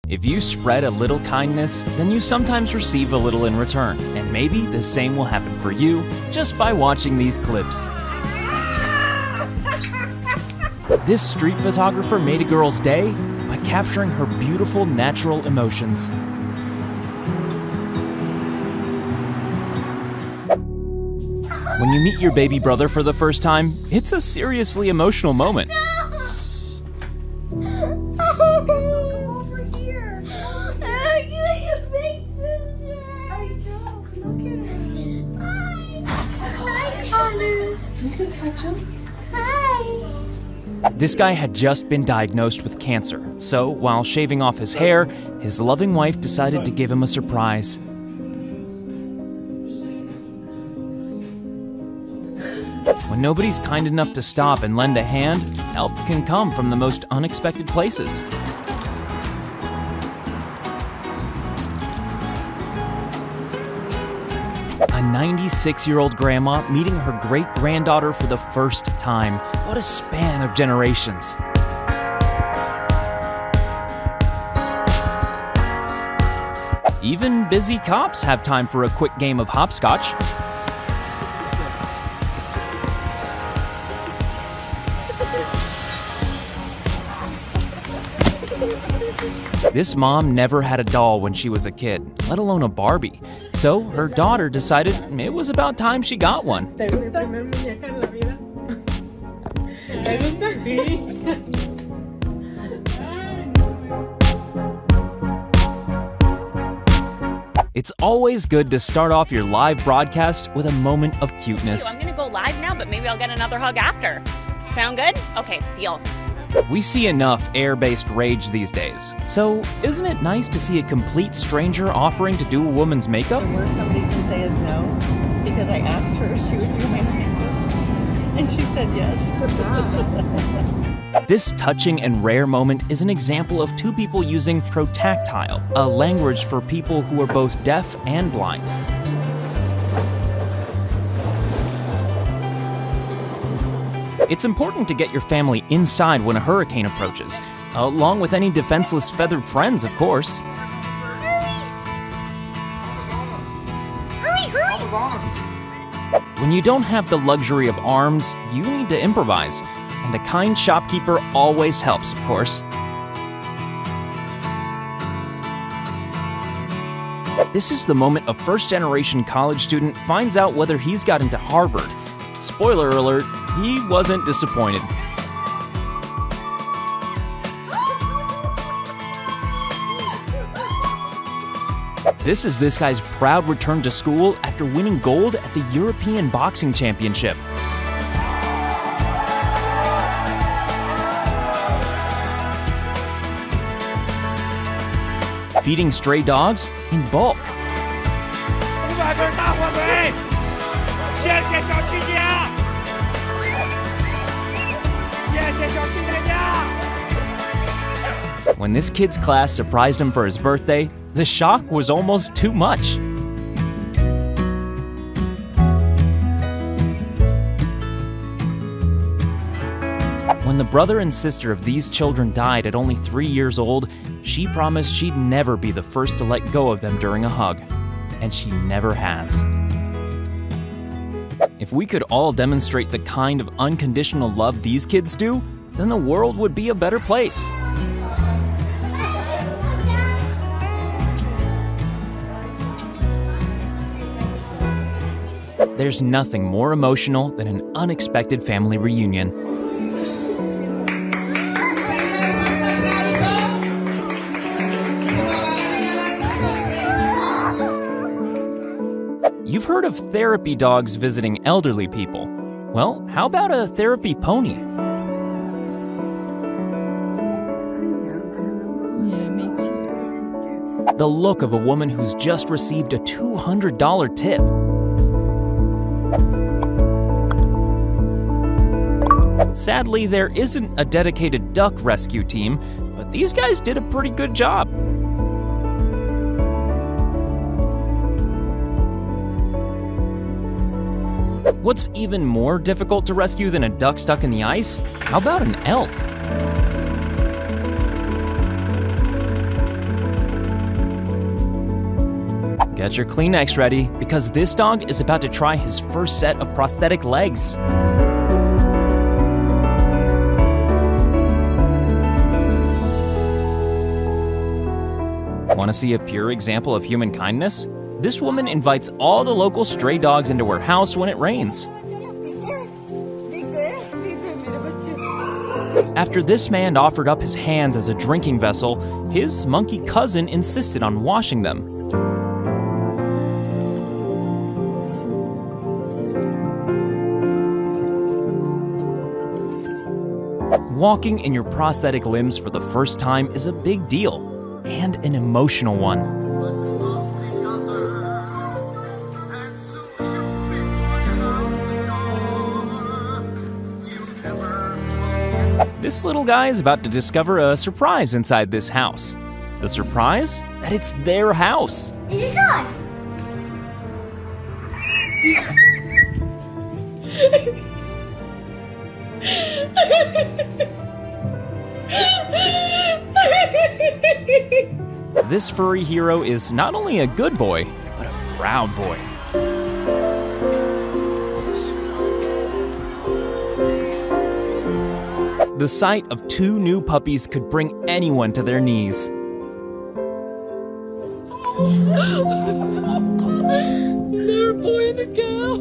If you spread a little kindness, then you sometimes receive a little in return. And maybe the same will happen for you just by watching these clips. This street photographer made a girl's day by capturing her beautiful natural emotions. When you meet your baby brother for the first time, it's a seriously emotional moment. Over here. I know. Look at him. Hi, Connor. You can touch him. Hi. This guy had just been diagnosed with cancer, so while shaving off his hair, his loving wife decided to give him a surprise. When nobody's kind enough to stop and lend a hand, help can come from the most unexpected places. A 96-year-old grandma meeting her great-granddaughter for the first time. What a span of generations. Even busy cops have time for a quick game of hopscotch. This mom never had a doll when she was a kid, let alone a Barbie. So her daughter decided it was about time she got one. ¿Te gusta? ¿Mi primer muñeca en la vida? ¿Te gusta? Sí. It's always good to start off your live broadcast with a moment of cuteness. I'm gonna go live now, but maybe I'll get another hug after. Sound good? Okay, deal. We see enough air-based rage these days, so isn't it nice to see a complete stranger offering to do a woman's makeup? The worst somebody can say is no, because I asked her if she would do my makeup, and she said yes. This touching and rare moment is an example of two people using protactile, a language for people who are both deaf and blind. It's important to get your family inside when a hurricane approaches, along with any defenseless feathered friends, of course. Hurry! When you don't have the luxury of arms, you need to improvise, and a kind shopkeeper always helps, of course. This is the moment a first-generation college student finds out whether he's got into Harvard. Spoiler alert, he wasn't disappointed. This is this guy's proud return to school after winning gold at the European Boxing Championship. Feeding stray dogs in bulk. When this kid's class surprised him for his birthday, the shock was almost too much. When the brother and sister of these children died at only 3 years old, she promised she'd never be the first to let go of them during a hug. And she never has. If we could all demonstrate the kind of unconditional love these kids do, then the world would be a better place. There's nothing more emotional than an unexpected family reunion. You've heard of therapy dogs visiting elderly people. Well, how about a therapy pony? The look of a woman who's just received a $200 tip. Sadly, there isn't a dedicated duck rescue team, but these guys did a pretty good job. What's even more difficult to rescue than a duck stuck in the ice? How about an elk? Get your Kleenex ready, because this dog is about to try his first set of prosthetic legs. Want to see a pure example of human kindness? This woman invites all the local stray dogs into her house when it rains. After this man offered up his hands as a drinking vessel, his monkey cousin insisted on washing them. Walking in your prosthetic limbs for the first time is a big deal, and an emotional one. This little guy is about to discover a surprise inside this house. The surprise? That it's their house. Is this us? This furry hero is not only a good boy, but a proud boy. The sight of two new puppies could bring anyone to their knees. They're a boy and a girl.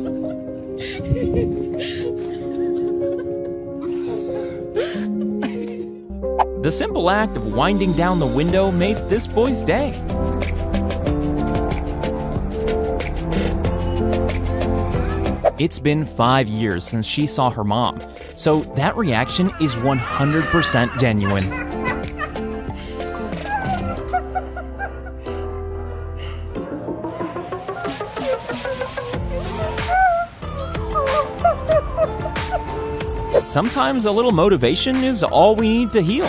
The simple act of winding down the window made this boy's day. It's been 5 years since she saw her mom, so that reaction is 100% genuine. Sometimes a little motivation is all we need to heal.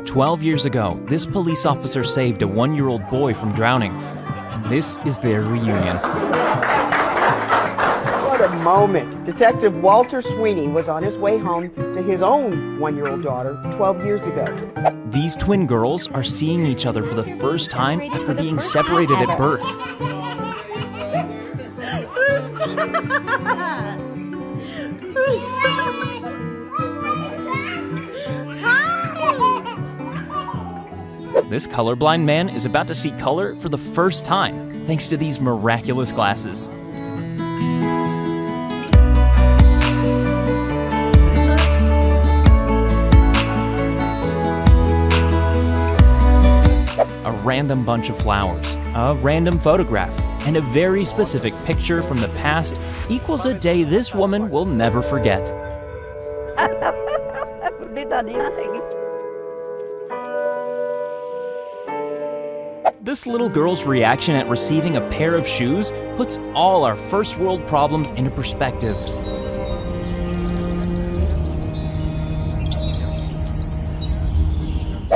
"12 years ago, this police officer saved a 1-year-old boy from drowning, and this is their reunion." What a moment. Detective Walter Sweeney was on his way home to his own 1-year-old daughter 12 years ago. These twin girls are seeing each other for the first time after being separated at birth. This colorblind man is about to see color for the first time, thanks to these miraculous glasses. A random bunch of flowers, a random photograph, and a very specific picture from the past equals a day this woman will never forget. This little girl's reaction at receiving a pair of shoes puts all our first world problems into perspective.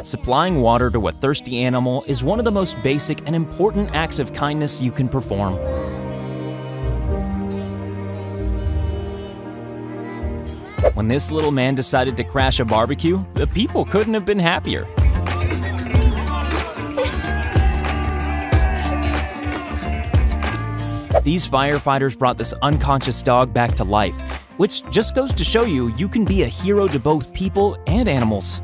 Supplying water to a thirsty animal is one of the most basic and important acts of kindness you can perform. When this little man decided to crash a barbecue, the people couldn't have been happier. These firefighters brought this unconscious dog back to life, which just goes to show you can be a hero to both people and animals.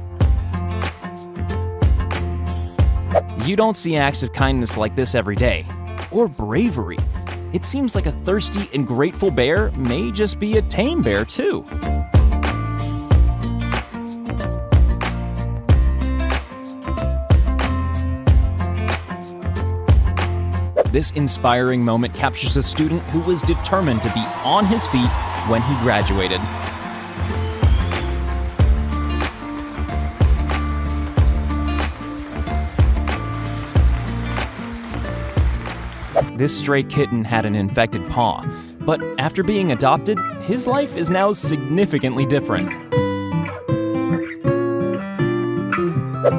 You don't see acts of kindness like this every day, or bravery. It seems like a thirsty and grateful bear may just be a tame bear too. This inspiring moment captures a student who was determined to be on his feet when he graduated. This stray kitten had an infected paw, but after being adopted, his life is now significantly different.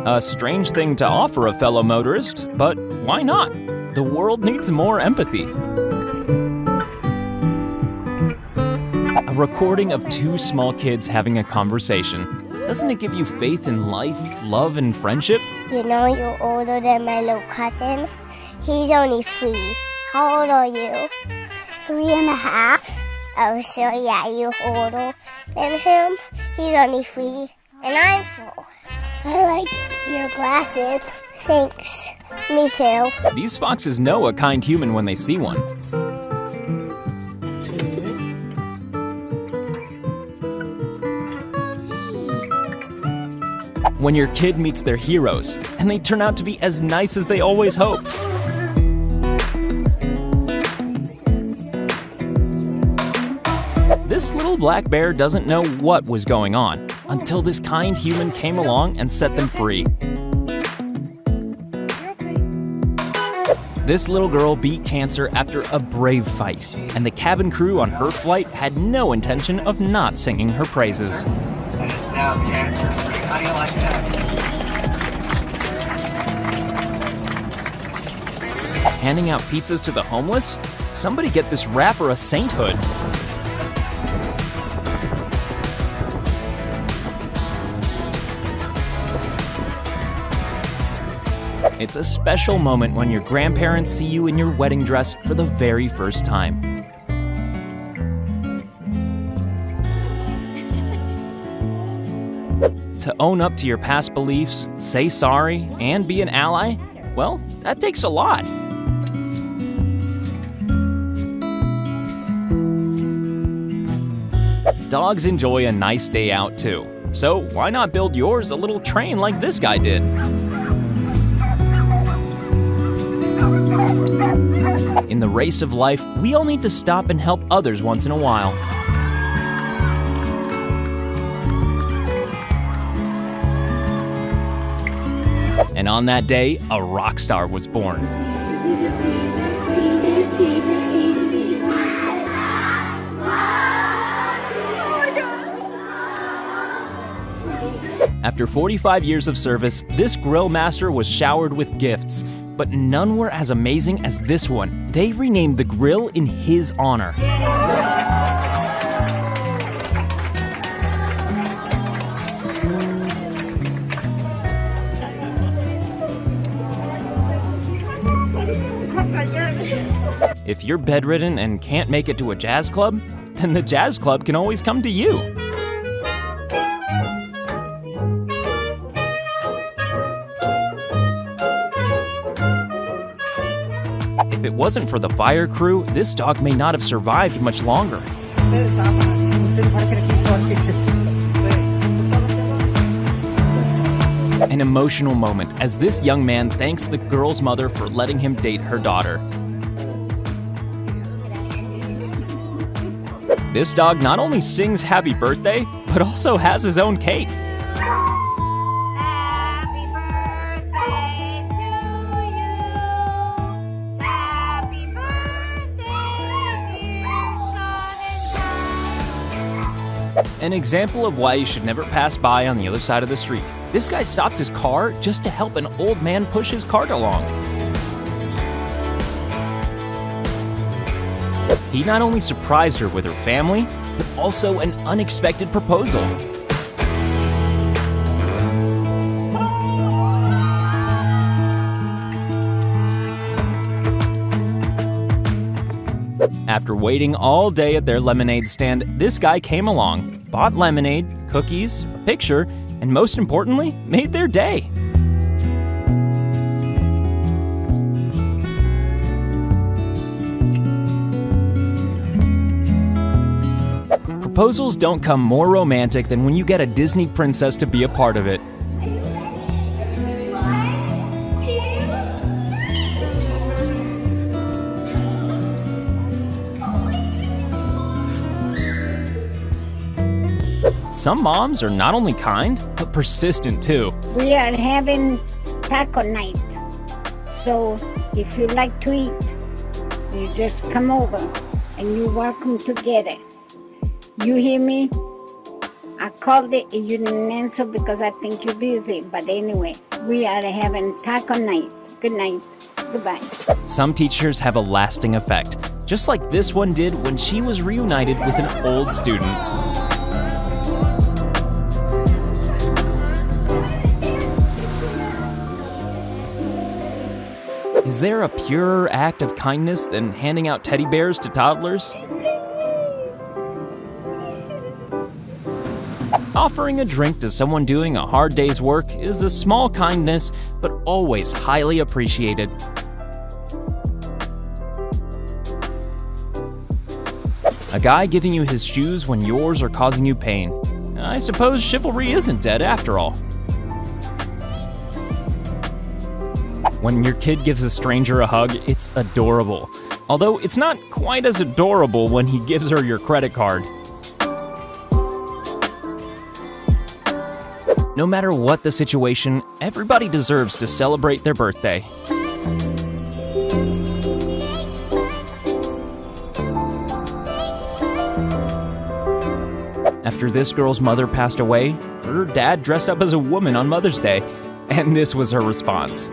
A strange thing to offer a fellow motorist, but why not? The world needs more empathy. a recording of two small kids having a conversation. Doesn't it give you faith in life, love, and friendship? You know you're older than my little cousin. He's only 3. How old are you? 3.5. Oh, so yeah, you're older than him. He's only 3, and I'm 4. I like your glasses. Thanks. Me too. These foxes know a kind human when they see one. When your kid meets their heroes, and they turn out to be as nice as they always hoped. This little black bear doesn't know what was going on until this kind human came along and set them free. This little girl beat cancer after a brave fight, and the cabin crew on her flight had no intention of not singing her praises. And it's now cancer-free. How do you like that? Handing out pizzas to the homeless? Somebody get this rapper a sainthood. It's a special moment when your grandparents see you in your wedding dress for the very first time. To own up to your past beliefs, say sorry, and be an ally, well, that takes a lot. Dogs enjoy a nice day out too, so why not build yours a little train like this guy did? In the race of life, we all need to stop and help others once in a while. And on that day, a rock star was born. After 45 years of service, this grill master was showered with gifts, but none were as amazing as this one. They renamed the grill in his honor. If you're bedridden and can't make it to a jazz club, then the jazz club can always come to you. If it wasn't for the fire crew, this dog may not have survived much longer. An emotional moment as this young man thanks the girl's mother for letting him date her daughter. This dog not only sings happy birthday, but also has his own cake. Happy birthday to you. Happy birthday, dear Sean. An example of why you should never pass by on the other side of the street. This guy stopped his car just to help an old man push his cart along. He not only surprised her with her family, but also an unexpected proposal. After waiting all day at their lemonade stand, this guy came along, bought lemonade, cookies, a picture, and most importantly, made their day. Proposals don't come more romantic than when you get a Disney princess to be a part of it. Some moms are not only kind, but persistent too. We are having taco night. So if you like to eat, you just come over and you're welcome to get it. You hear me? I called it and you didn't answer because I think you're busy. But anyway, we are having taco night. Good night. Goodbye. Some teachers have a lasting effect. just like this one did when she was reunited with an old student. Is there a purer act of kindness than handing out teddy bears to toddlers? Offering a drink to someone doing a hard day's work is a small kindness, but always highly appreciated. A guy giving you his shoes when yours are causing you pain. I suppose chivalry isn't dead after all. When your kid gives a stranger a hug, it's adorable. Although it's not quite as adorable when he gives her your credit card. No matter what the situation, everybody deserves to celebrate their birthday. After this girl's mother passed away, her dad dressed up as a woman on Mother's Day, and this was her response.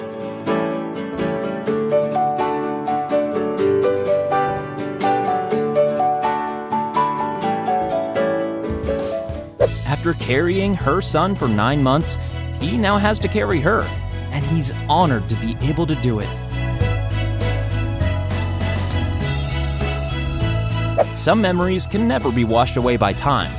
After carrying her son for 9 months, he now has to carry her, and he's honored to be able to do it. Some memories can never be washed away by time.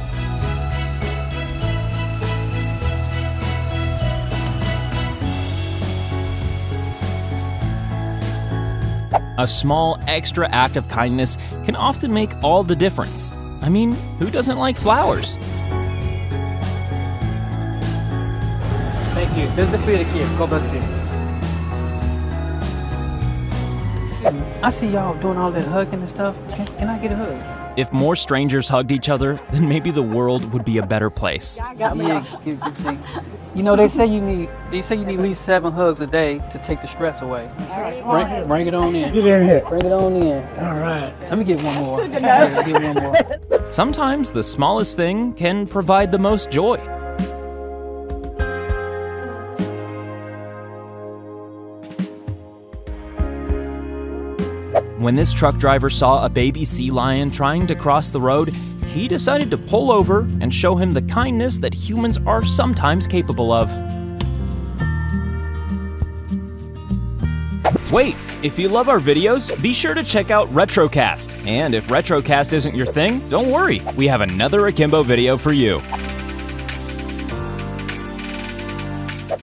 A small extra act of kindness can often make all the difference. I mean, who doesn't like flowers? Thank you. This is for the kid. God bless you. I see y'all doing all that hugging and stuff. Can I get a hug? If more strangers hugged each other, then maybe the world would be a better place. Yeah, you know, they say you need at least 7 hugs a day to take the stress away. Bring it on in. Get in here. Bring it on in. All right. Let me get one more. Get one more. Sometimes the smallest thing can provide the most joy. When this truck driver saw a baby sea lion trying to cross the road, he decided to pull over and show him the kindness that humans are sometimes capable of. Wait, if you love our videos, be sure to check out Retrocast. And if Retrocast isn't your thing, don't worry, we have another Akimbo video for you.